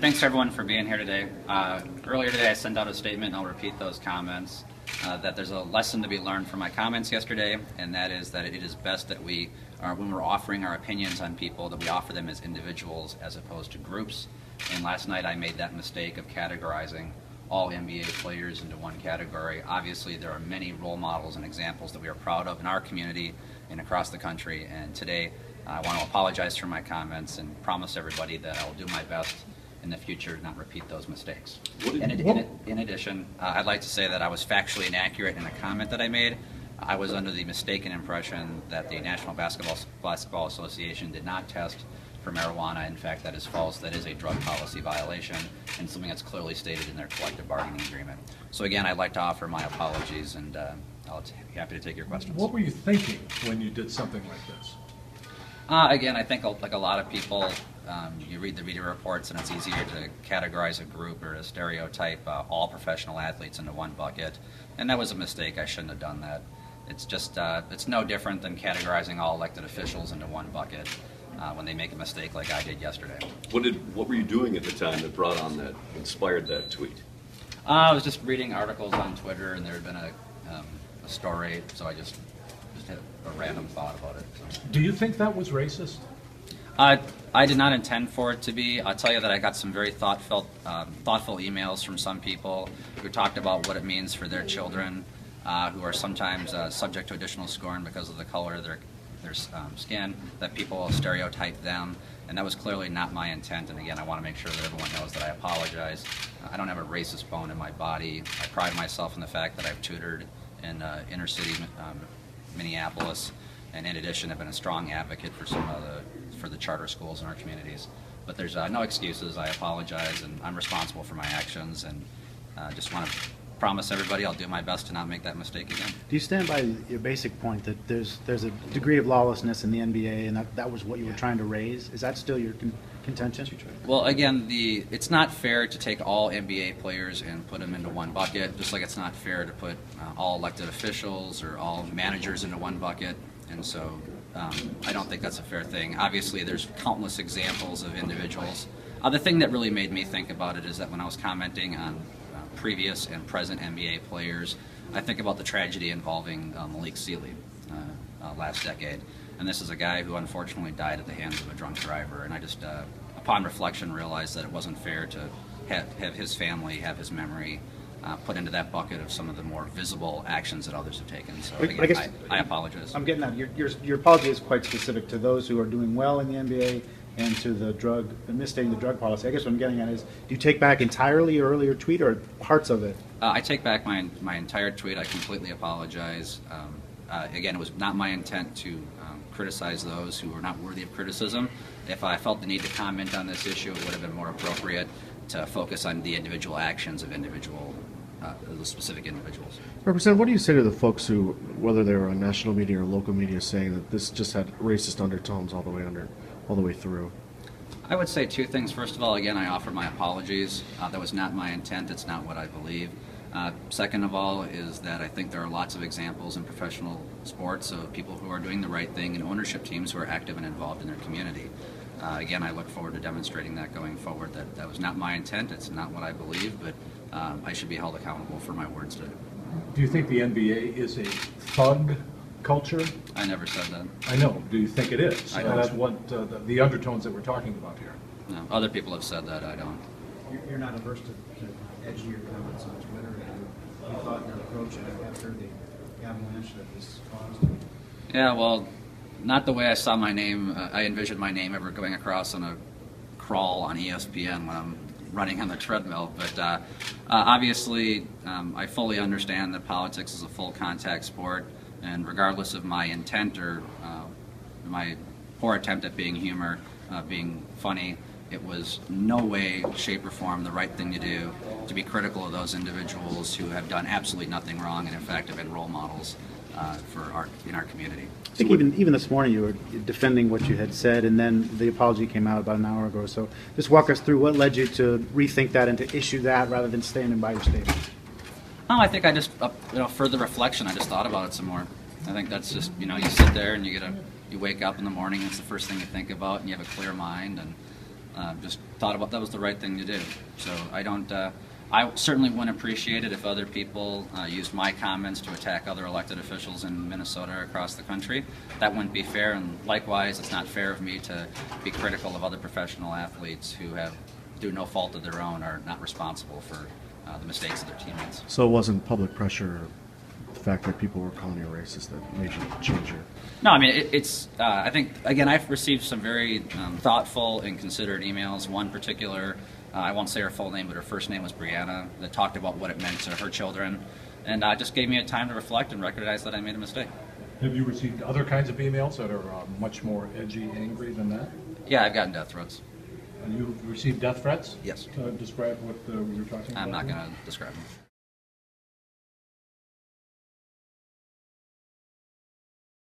thanks everyone for being here today. Earlier today I sent out a statement, and I'll repeat those comments, that there's a lesson to be learned from my comments yesterday, and that is that it is best that we, when we're offering our opinions on people, that we offer them as individuals as opposed to groups. And last night I made that mistake of categorizing all NBA players into one category. Obviously there are many role models and examples that we are proud of in our community and across the country, and today I want to apologize for my comments and promise everybody that I will do my best in the future to not repeat those mistakes. In addition, I'd like to say that I was factually inaccurate in a comment that I made. I was under the mistaken impression that the National Basketball Association did not test for marijuana. In fact, that is false. That is a drug policy violation and something that's clearly stated in their collective bargaining agreement. So again, I'd like to offer my apologies, and I'll be happy to take your questions. What were you thinking when you did something like this? Again, I think like a lot of people, you read the media reports and it's easier to categorize a group or to stereotype all professional athletes into one bucket. And that was a mistake. I shouldn't have done that. It's just, it's no different than categorizing all elected officials into one bucket when they make a mistake like I did yesterday. What were you doing at the time that brought on that, inspired that tweet? I was just reading articles on Twitter, and there had been a story, so I just had a random thought about it. So. Do you think that was racist? I did not intend for it to be. I'll tell you that I got some very thoughtful emails from some people who talked about what it means for their children, who are sometimes subject to additional scorn because of the color of their skin, that people stereotype them, and that was clearly not my intent. And again, I want to make sure that everyone knows that I apologize. I don't have a racist bone in my body. I pride myself in the fact that I've tutored in inner city Minneapolis, and in addition, I've been a strong advocate for for the charter schools in our communities. But there's no excuses. I apologize, and I'm responsible for my actions, and just want to promise everybody I'll do my best to not make that mistake again. Do you stand by your basic point that there's a degree of lawlessness in the NBA, and that was what you were trying to raise? Is that still your contention? Well, again, it's not fair to take all NBA players and put them into one bucket, just like it's not fair to put all elected officials or all managers into one bucket. And so I don't think that's a fair thing. Obviously, there's countless examples of individuals. The thing that really made me think about it is that when I was commenting on previous and present NBA players, I think about the tragedy involving Malik Sealy last decade. And this is a guy who unfortunately died at the hands of a drunk driver. And I just, upon reflection, realized that it wasn't fair to have his family, have his memory put into that bucket of some of the more visible actions that others have taken. So again, I apologize. I'm getting that. Your apology is quite specific to those who are doing well in the NBA and to the misstating the drug policy. I guess what I'm getting at is, do you take back entirely your earlier tweet or parts of it? I take back my entire tweet. I completely apologize. Again, it was not my intent to criticize those who were not worthy of criticism. If I felt the need to comment on this issue, it would have been more appropriate to focus on the individual actions of the specific individuals. Representative, what do you say to the folks who, whether they're on national media or local media, saying that this just had racist undertones all the way through? I would say two things. First of all, again, I offer my apologies. That was not my intent. It's not what I believe. Second of all is that I think there are lots of examples in professional sports of people who are doing the right thing and ownership teams who are active and involved in their community. Again, I look forward to demonstrating that going forward. That was not my intent. It's not what I believe, but I should be held accountable for my words today. Do you think the NBA is a thug culture? I never said that. I know. Do you think it is? I don't. That's what the undertones that we're talking about here. No, other people have said that. I don't. You're not averse to edging your comments on Twitter. You thought your approach after the avalanche that this caused? Yeah, well, not the way I saw my name. I envisioned my name ever going across on a crawl on ESPN when I'm running on the treadmill. But obviously, I fully understand that politics is a full contact sport, and regardless of my intent or my poor attempt at being humor, being funny, it was no way, shape, or form the right thing to do to be critical of those individuals who have done absolutely nothing wrong and in fact have been role models in our community. I think even this morning you were defending what you had said, and then the apology came out about an hour ago. So just walk us through what led you to rethink that and to issue that rather than standing by your statement. Oh, I think I just, further reflection, I just thought about it some more. I think that's just, you sit there and you wake up in the morning, it's the first thing you think about, and you have a clear mind, and just thought about that was the right thing to do. So I don't. I certainly wouldn't appreciate it if other people used my comments to attack other elected officials in Minnesota or across the country. That wouldn't be fair, and likewise, it's not fair of me to be critical of other professional athletes who have, through no fault of their own, are not responsible for the mistakes of their teammates. So it wasn't public pressure, the fact that people were calling you racist, that made you change your... No, I mean, it's, I think, again, I've received some very thoughtful and considered emails. One particular, I won't say her full name, but her first name was Brianna, that talked about what it meant to her children, and just gave me a time to reflect and recognize that I made a mistake. Have you received other kinds of emails that are much more edgy, angry than that? Yeah, I've gotten death threats. And you've received death threats? Yes. Describe what you were talking about. I'm not going to describe them.